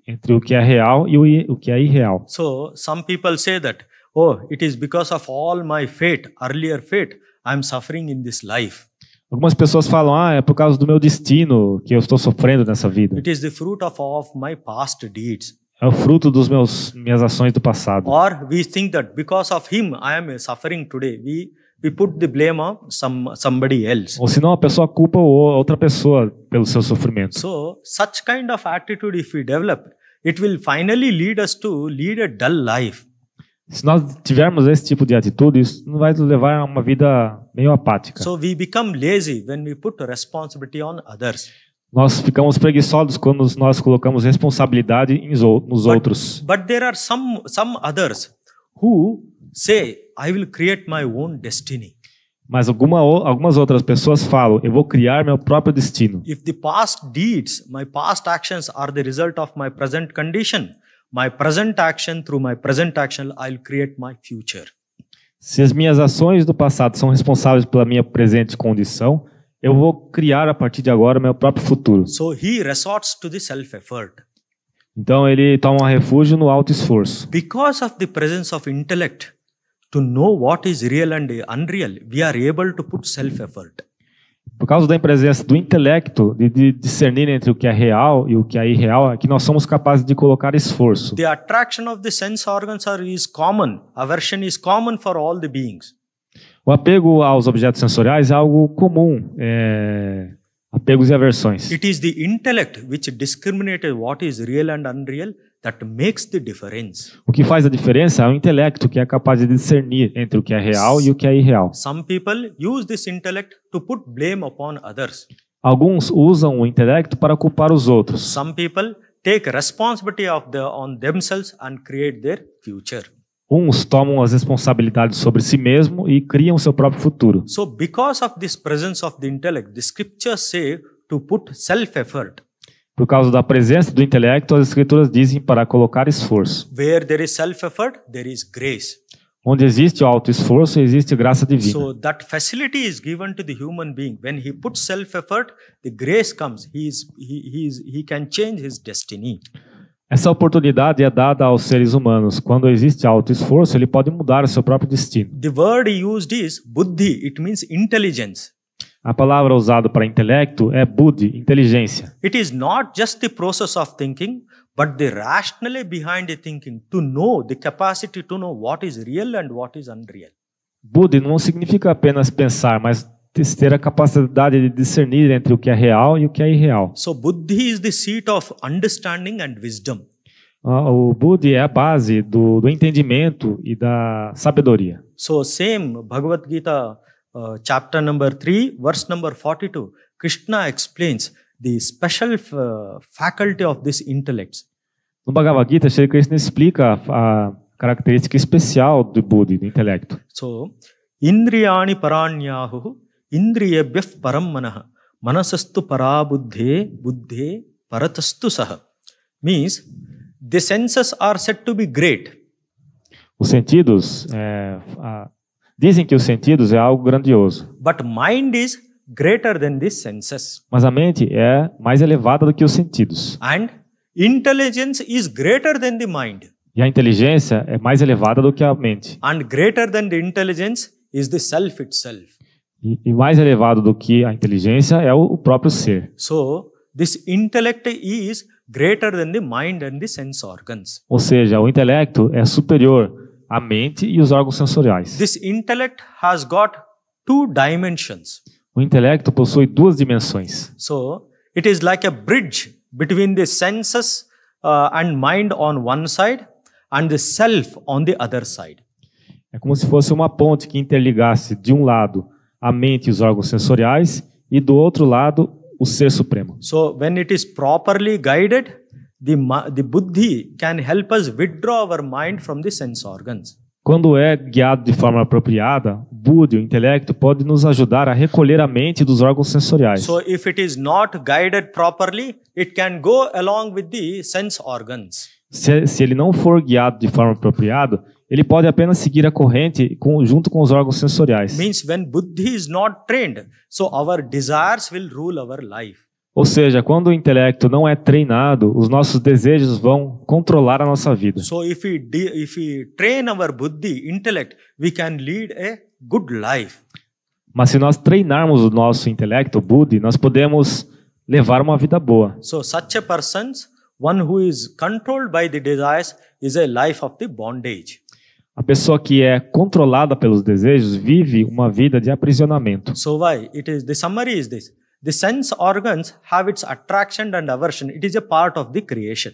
entre o que é real e o que é irreal. So some people say that, oh, it is because of all my fate, earlier fate, I am suffering in this life. Algumas pessoas falam, é por causa do meu destino que eu estou sofrendo nessa vida. It is the fruit of my past deeds. É o fruto dos minhas ações do passado. Or we think that because of him I am suffering today. We put the blame on somebody else. Ou senão a pessoa culpa outra pessoa pelo seu sofrimento. So such kind of attitude if we develop, it will finally lead us to lead a dull life. Se nós tivermos esse tipo de atitude, isso não vai nos levar a uma vida meio apática. So we become lazy when we put responsibility on others. Nós ficamos preguiçosos quando nós colocamos responsabilidade nos outros. But there are some others who say, I will create my own destiny. Mas algumas outras pessoas falam, eu vou criar meu próprio destino. If the past deeds, my past actions are the result of my present condition, my present action, through my present action, I'll create my future. Se as minhas ações do passado são responsáveis pela minha presente condição, eu vou criar a partir de agora meu próprio futuro. So he resorts to the self-effort. Então ele toma refúgio no auto-esforço. Because of the presence of intellect, to know what is real and unreal, we are able to put self-effort. Por causa da presença do intelecto, de discernir entre o que é real e o que é irreal, é que nós somos capazes de colocar esforço. The attraction of the sense organs is common. Aversion is common for all the beings. O apego aos objetos sensoriais é algo comum, apegos e aversões. It is the intellect which discriminates what is real and unreal that makes the difference. O que faz a diferença é o intelecto, que é capaz de discernir entre o que é real e o que é irreal. Some people use this intellect to put blame upon others. Alguns usam o intelecto para culpar os outros. Some people take responsibility on themselves and create their future. Uns tomam as responsabilidades sobre si mesmo e criam seu próprio futuro. So because of this presence of the intellect, the scriptures say to put self-effort. Por causa da presença do intelecto, as escrituras dizem para colocar esforço. Where there is self-effort, there is grace. Onde existe o auto-esforço, existe graça divina. So that facility is given to the human being. When he puts self-effort, the grace comes. He can change his destiny. Essa oportunidade é dada aos seres humanos. Quando existe auto-esforço, ele pode mudar o seu próprio destino. The word used is buddhi. It means intelligence. A palavra usada para intelecto é buddhi, inteligência. It is not just the process of thinking, but the rationale behind the thinking, to know the capacity to know what is real and what is unreal. Buddhi não significa apenas pensar, mas ter a capacidade de discernir entre o que é real e o que é irreal. So buddhi is the seat of understanding and wisdom. O buddhi é a base do entendimento e da sabedoria. So same Bhagavad Gita chapter number 3 verse number 42, Krishna explains the special faculty of this intellect. No Bhagavad Gita, Shri Krishna explica a característica especial do buddhi, do intelecto. So indriyani paranyahu indriyebhyah param manah manasastu parabuddhe buddhe paratastu saha. Means the senses are said to be great. Os sentidos dizem que os sentidos é algo grandioso. But mind is greater than these senses. Mas a mente é mais elevada do que os sentidos. And intelligence is greater than the mind. E a inteligência é mais elevada do que a mente. And greater than the intelligence is the self itself. E mais elevado do que a inteligência é o próprio ser. So this intellect is greater than the mind and the sense organs. Ou seja, o intelecto é superior à mente e os órgãos sensoriais. This intellect has got two dimensions. O intelecto possui duas dimensões. So it is like a bridge between the senses and mind on one side and the self on the other side. É como se fosse uma ponte que interligasse de um lado a mente e os órgãos sensoriais e do outro lado o ser supremo. So when it is properly guided, the buddhi can help us withdraw our mind from the sense organs. Quando é guiado de forma apropriada, o buddhi, o intelecto, pode nos ajudar a recolher a mente dos órgãos sensoriais. So if it is not guided properly, it can go along with the sense organs. Se ele não for guiado de forma apropriada, ele pode apenas seguir a corrente junto com os órgãos sensoriais. Means when buddhi is not trained, so our desires will rule our life. Ou seja, quando o intelecto não é treinado, os nossos desejos vão controlar a nossa vida. So if we train our buddhi, intellect, we can lead a good life. Mas se nós treinarmos o nosso intelecto, o buddhi, nós podemos levar uma vida boa. So such a person, one who is controlled by the desires, is a life of the bondage. A pessoa que é controlada pelos desejos vive uma vida de aprisionamento. So why? The summary is this. The sense organs have its attraction and aversion. It is a part of the creation.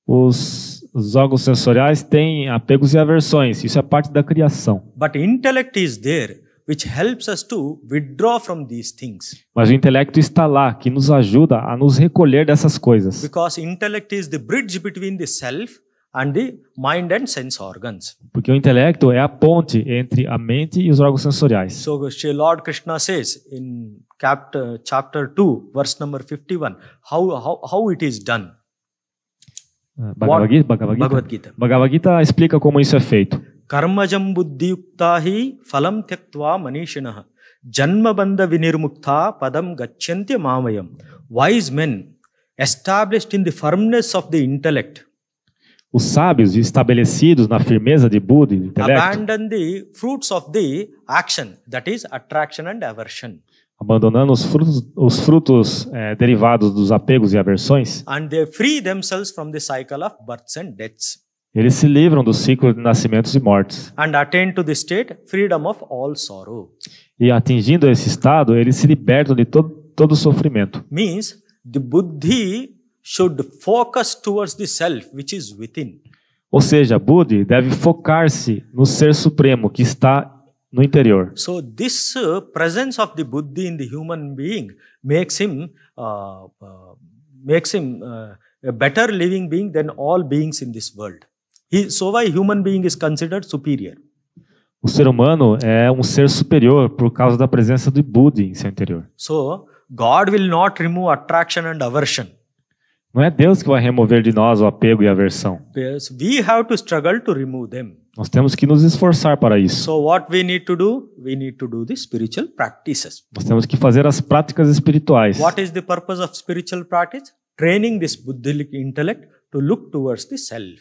Os órgãos sensoriais têm apegos e aversões. Isso é parte da criação. But intellect is there, which helps us to withdraw from these things. Mas o intelecto está lá, que nos ajuda a nos recolher dessas coisas. Because intellect is the bridge between the self and the mind and sense organs. Porque o intelecto é a ponte entre a mente e os órgãos sensoriais. So Lord Krishna says in chapter 2, verse number 51, how it is done. Bhagavad Gita? Bhagavad Gita explica como isso é feito. Karmajam buddhiyuktahi phalam tyaktva manishinaha janma bandha vinirmukta padam gacchantya mamayam. Wise men, established in the firmness of the intellect, os sábios estabelecidos na firmeza de Buda e intelecto, abandon the fruits of the action, that is attraction and aversion. Abandonando os frutos derivados dos apegos e aversões, and they free themselves from the cycle of births and deaths. Eles se livram do ciclo de nascimentos e mortes. And attain to the state freedom of all sorrow. E atingindo esse estado, eles se libertam de todo sofrimento. Means the buddhi should focus towards the self which is within. Ou seja, Buddha deve focar-se no ser supremo que está no interior. So this presence of the buddhi in the human being makes him a better living being than all beings in this world. So why human being is considered superior? O ser humano é um ser superior por causa da presença de Buddha em seu interior. So God will not remove attraction and aversion. Não é Deus que vai remover de nós o apego e a aversão. We have to struggle to remove them. Nós temos que nos esforçar para isso. So what we need to do? We need to do the spiritual practices. Nós temos que fazer as práticas espirituais. What is the purpose of spiritual practice? Training this buddhic intellect to look towards the self.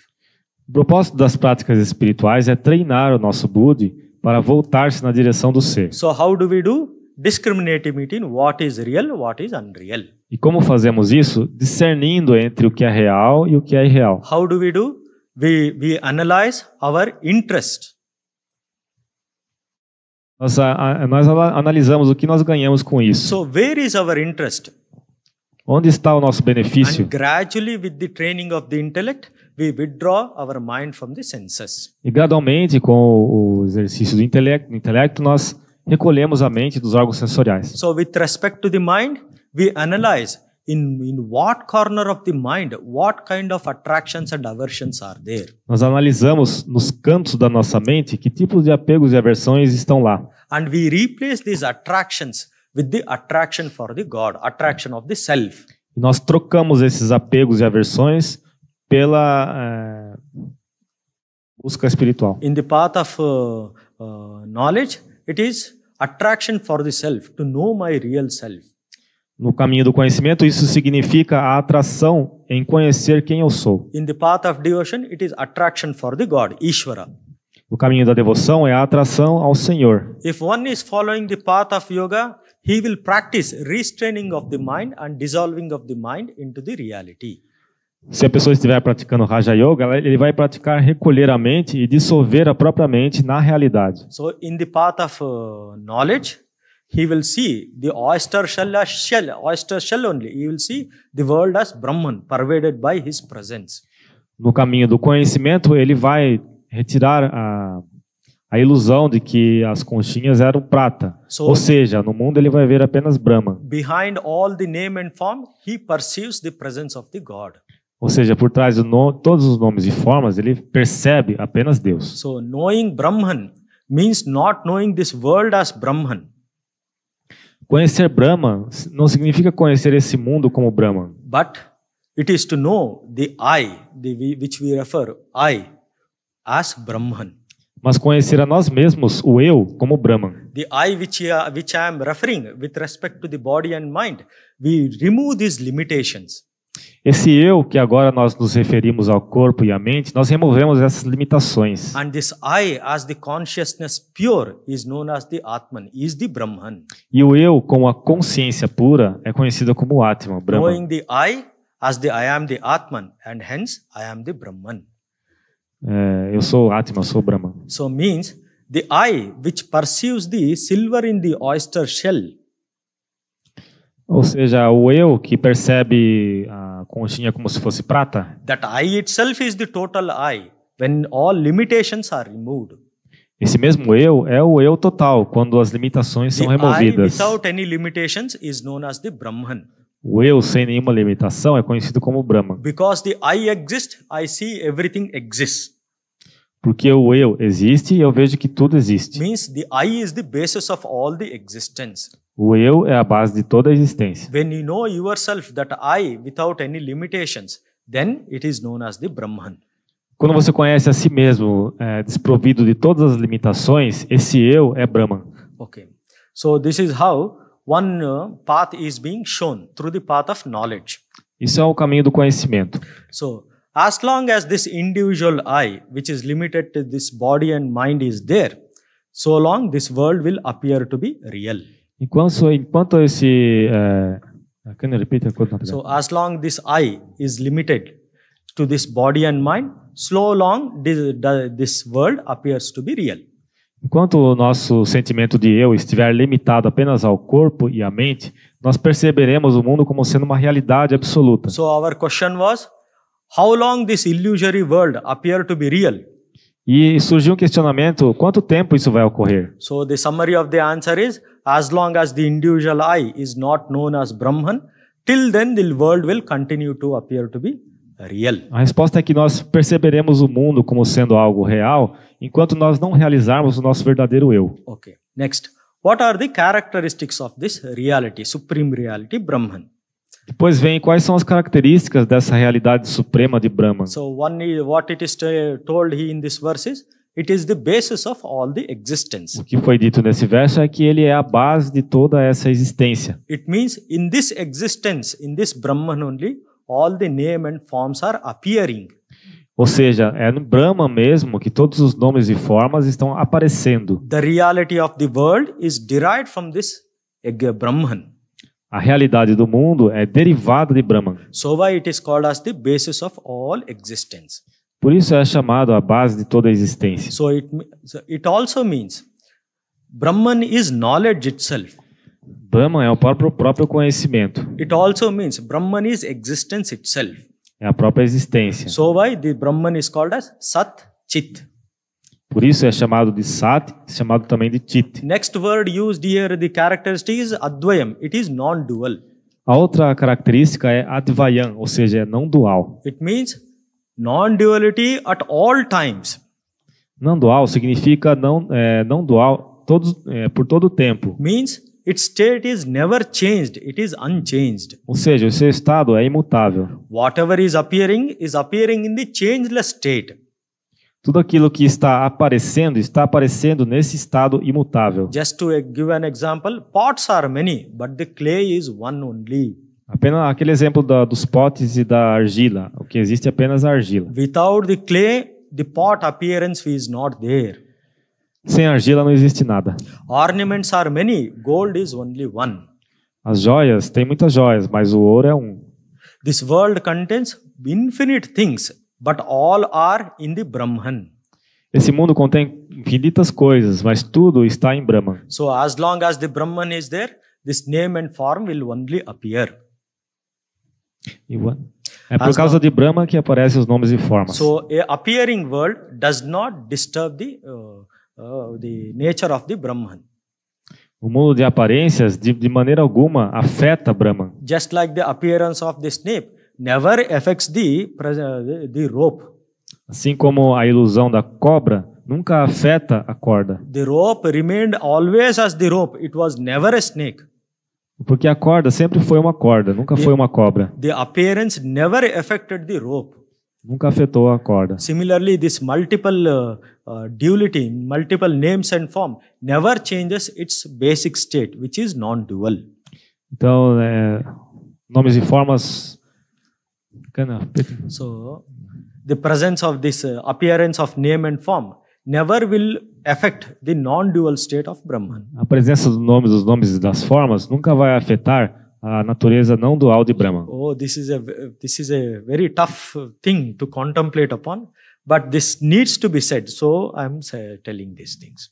O propósito das práticas espirituais é treinar o nosso Buddhi para voltar-se na direção do ser. So how do we do? Discriminating between what is real, what is unreal. E como fazemos isso? Discernindo entre o que é real e o que é irreal. How do? We analyze our interest. Nós analisamos o que nós ganhamos com isso. So where is our interest? Onde está o nosso benefício? And gradually with the training of the intellect, we withdraw our mind from the senses. E gradualmente, com o exercício do intelecto, nós recolhemos a mente dos órgãos sensoriais. So with respect to the mind, we analyze in what corner of the mind, what kind of attractions and aversions are there. Nós analisamos nos cantos da nossa mente que tipos de apegos e aversões estão lá. And we replace these attractions with the attraction for the God, attraction of the self. E nós trocamos esses apegos e aversões pela busca espiritual. In the path of knowledge, it is attraction for the self, to know my real self. No caminho do conhecimento, isso significa a atração em conhecer quem eu sou. In the path of devotion, it is attraction for the God, Ishvara. No caminho da devoção é a atração ao Senhor. If one is following the path of yoga, he will practice restraining of the mind and dissolving of the mind into the reality. Se a pessoa estiver praticando Raja Yoga, ele vai praticar recolher a mente e dissolver a própria mente na realidade. So in the path of knowledge, he will see the oyster shell as oyster shell only. He will see the world as Brahman, pervaded by his presence. No caminho do conhecimento, ele vai retirar a ilusão de que as conchinhas eram prata. Ou seja, no mundo ele vai ver apenas Brahman. Behind all the name and form, he perceives the presence of the God. Ou seja, por trás de todos os nomes e formas, ele percebe apenas Deus. So knowing Brahman means not knowing this world as Brahman. Conhecer Brahman não significa conhecer esse mundo como Brahman. But it is to know the I, which we refer I, as Brahman. Mas conhecer a nós mesmos, o eu, como Brahman. The I which I am referring with respect to the body and mind, we remove these limitations. Esse eu que agora nós nos referimos ao corpo e à mente, nós removemos essas limitações. And this I as the consciousness pure is known as the Atman, is the Brahman. E o eu com a consciência pura é conhecido como Atman, Brahman. Knowing the I as the I am the Atman and hence I am the Brahman. Eu sou Atman, eu sou Brahman. So means the I which perceives the silver in the oyster shell. Ou seja, o eu que percebe a conchinha como se fosse prata, that I itself is the total I, when all limitations are removed. esse mesmo eu é o eu total, quando as limitações são The I removidas. without any limitations is known as the Brahman. O eu sem nenhuma limitação é conhecido como Brahman. Because the I exists, I see everything exists. Porque o eu existe e eu vejo que tudo existe. Means the I is the basis of all the existence. O eu é a base de toda a existência. When you know yourself that I without any limitations, then it is known as the Brahman. Quando você conhece a si mesmo, desprovido de todas as limitações, esse eu é Brahman. Okay. So this is how one path is being shown through the path of knowledge. Isso é o caminho do conhecimento. So as long as this individual I, which is limited to this body and mind, is there, so long this world will appear to be real. Enquanto esse... can you repeat? So as long this I is limited to this body and mind, so long this world appears to be real. Enquanto o nosso sentimento de eu estiver limitado apenas ao corpo e à mente, nós perceberemos o mundo como sendo uma realidade absoluta. So our question was, how long this illusory world appear to be real? E surgiu um questionamento, quanto tempo isso vai ocorrer? So the summary of the answer is, as long as the individual I is not known as Brahman, till then the world will continue to appear to be real. A resposta é que nós perceberemos o mundo como sendo algo real, enquanto nós não realizarmos o nosso verdadeiro eu. Okay. Next, what are the characteristics of this reality, supreme reality, Brahman? Depois vem quais são as características dessa realidade suprema de Brahman. So what it is told here in this verse is, it is the basis of all the existence. O que foi dito nesse verso é que ele é a base de toda essa existência. It means in this existence, in this Brahman only, all the name and forms are appearing. Ou seja, é no Brahman mesmo que todos os nomes e formas estão aparecendo. The reality of the world is derived from this Brahman. A realidade do mundo é derivada de Brahman. So why it is called as the basis of all existence. Por isso é chamado a base de toda a existência. So it also means Brahman is knowledge itself. Brahman é o próprio conhecimento. It also means Brahman is existence itself. É a própria existência. So why the Brahman is called as Sat Chit. Por isso é chamado de Sat, chamado também de Chit. Next word used here, the characteristic is Advayam. It is non-dual. A outra característica é Advayam, ou seja, é não dual. It means non-duality at all times. Não dual significa não dual por todo o tempo. Means its state is never changed. It is unchanged. Ou seja, o seu estado é imutável. Whatever is appearing in the changeless state. Tudo aquilo que está aparecendo nesse estado imutável. Just to give an example, pots are many, but the clay is one only. Apenas aquele exemplo dos potes e da argila. O que existe é apenas a argila. Without the clay, the pot appearance is not there. Sem argila não existe nada. Ornaments are many, gold is only one. As joias, tem muitas joias, mas o ouro é um. This world contains infinite things, but all are in the Brahman. Esse mundo contém infinitas coisas, mas tudo está em Brahman. So as long as the Brahman is there, this name and form will only appear. É por causa de Brahman que aparecem os nomes e formas. So a appearing world does not disturb the nature of the Brahman. O mundo de aparências de maneira alguma afeta Brahman. Just like the appearance of the snake never affects the rope. Assim como a ilusão da cobra nunca afeta a corda. The rope remained always as the rope. It was never a snake. Porque a corda sempre foi uma corda, nunca foi uma cobra. The appearance never affected the rope. Nunca afetou a corda. Similarly, this multiple duality, multiple names and form, never changes its basic state, which is non-dual. Então, nomes e formas. So, the presence of this appearance of name and form never will affect the non-dual state of Brahman. A presença dos nomes e das formas nunca vai afetar a natureza não dual de Brahman. Oh, this is a very tough thing to contemplate upon, but this needs to be said. So I am telling these things.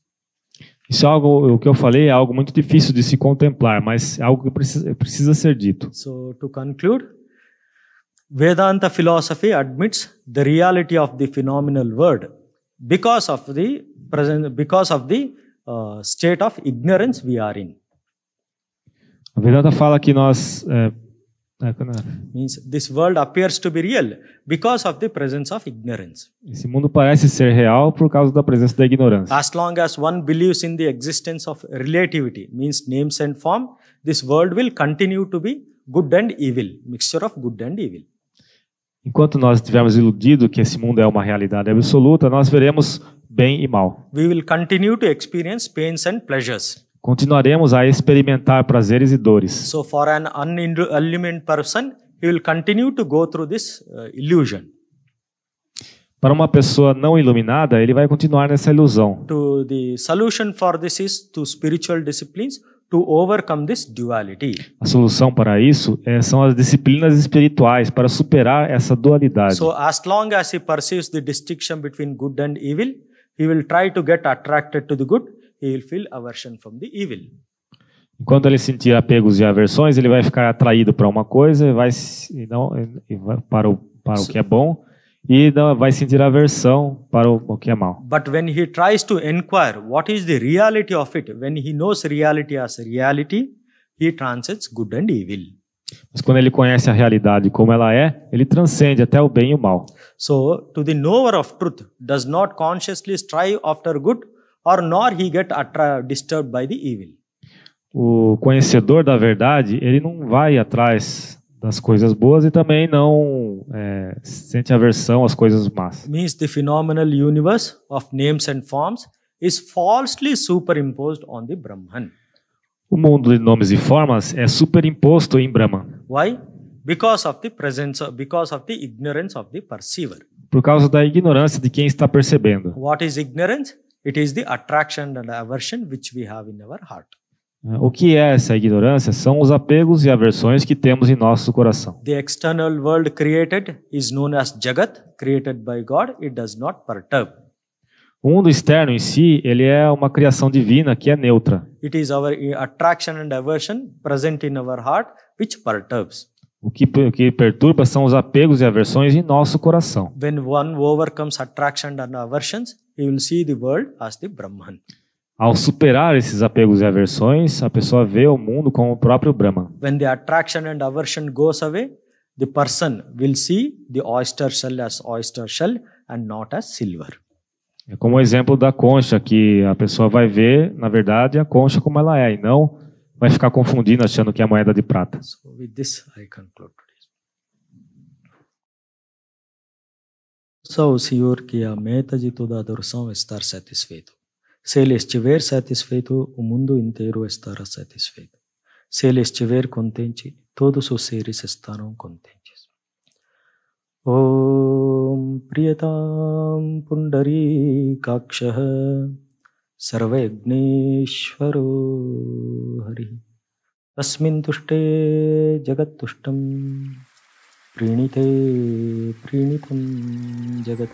Isso é algo, o que eu falei é algo muito difícil de se contemplar, mas é algo que precisa ser dito. So to conclude, Vedanta philosophy admits the reality of the phenomenal world because of the state of ignorance we are in. A Vedanta fala que nós Means this world appears to be real because of the presence of ignorance. esse mundo parece ser real por causa da presença da ignorância. As long as one believes in the existence of relativity, means names and form, this world will continue to be good and evil, mixture of good and evil. Enquanto nós estivermos iludidos que esse mundo é uma realidade absoluta, nós veremos bem e mal. We will continue to experience pains and pleasures. Continuaremos a experimentar prazeres e dores. So for an unillumined person, he will continue to go through this illusion. Para uma pessoa não iluminada, ele vai continuar nessa ilusão. The solution for this is to spiritual disciplines to overcome this duality. A solução para isso são as disciplinas espirituais para superar essa dualidade. So as long as he perceives the distinction between good and evil, he will try to get attracted to the good. He will feel aversion from the evil. Enquanto ele sentir apegos e aversões, ele vai ficar atraído para uma coisa para o que é bom e vai sentir aversão para o que é mal. But when he tries to inquire what is the reality of it, when he knows reality as reality, he transcends good and evil. Mas quando ele conhece a realidade como ela é, ele transcende até o bem e o mal. So, to the knower of truth does not consciously strive after good, or nor he get disturbed by the evil. O conhecedor da verdade, ele não vai atrás das coisas boas e também não sente aversão às coisas más. Means the phenomenal universe of names and forms is falsely superimposed on the Brahman. O mundo de nomes e formas é superimposto em Brahman. Why? Because of the ignorance of the perceiver. Por causa da ignorância de quem está percebendo. What is ignorance? It is the attraction and aversion which we have in our heart. O que é essa ignorância? São os apegos e aversões que temos em nosso coração. The external world created is known as Jagat, created by God. It does not perturb. O mundo externo em si, ele é uma criação divina que é neutra. It is our attraction and aversion present in our heart which perturbs. O que perturba são os apegos e aversões em nosso coração. When one overcomes attraction and aversions, he will see the world as the Brahman. Ao superar esses apegos e aversões, a pessoa vê o mundo como o próprio Brahman. When the attraction and aversion goes away, the person will see the oyster shell as oyster shell and not as silver. É como o exemplo da concha, que a pessoa vai ver, na verdade, a concha como ela é, e não vai ficar confundindo achando que é moeda de prata. So with this I conclude today. Só o Senhor que a meta de toda adoração é estar satisfeito. Se Ele estiver satisfeito, o mundo inteiro estará satisfeito. Se Ele estiver contente, todos os seres estarão contentes. Om Priyatam Pundari Kakshaha Sarvayagneshwaro Hari Tasmin Tushte Jagat Tushtam Prinite Prinitam Jagat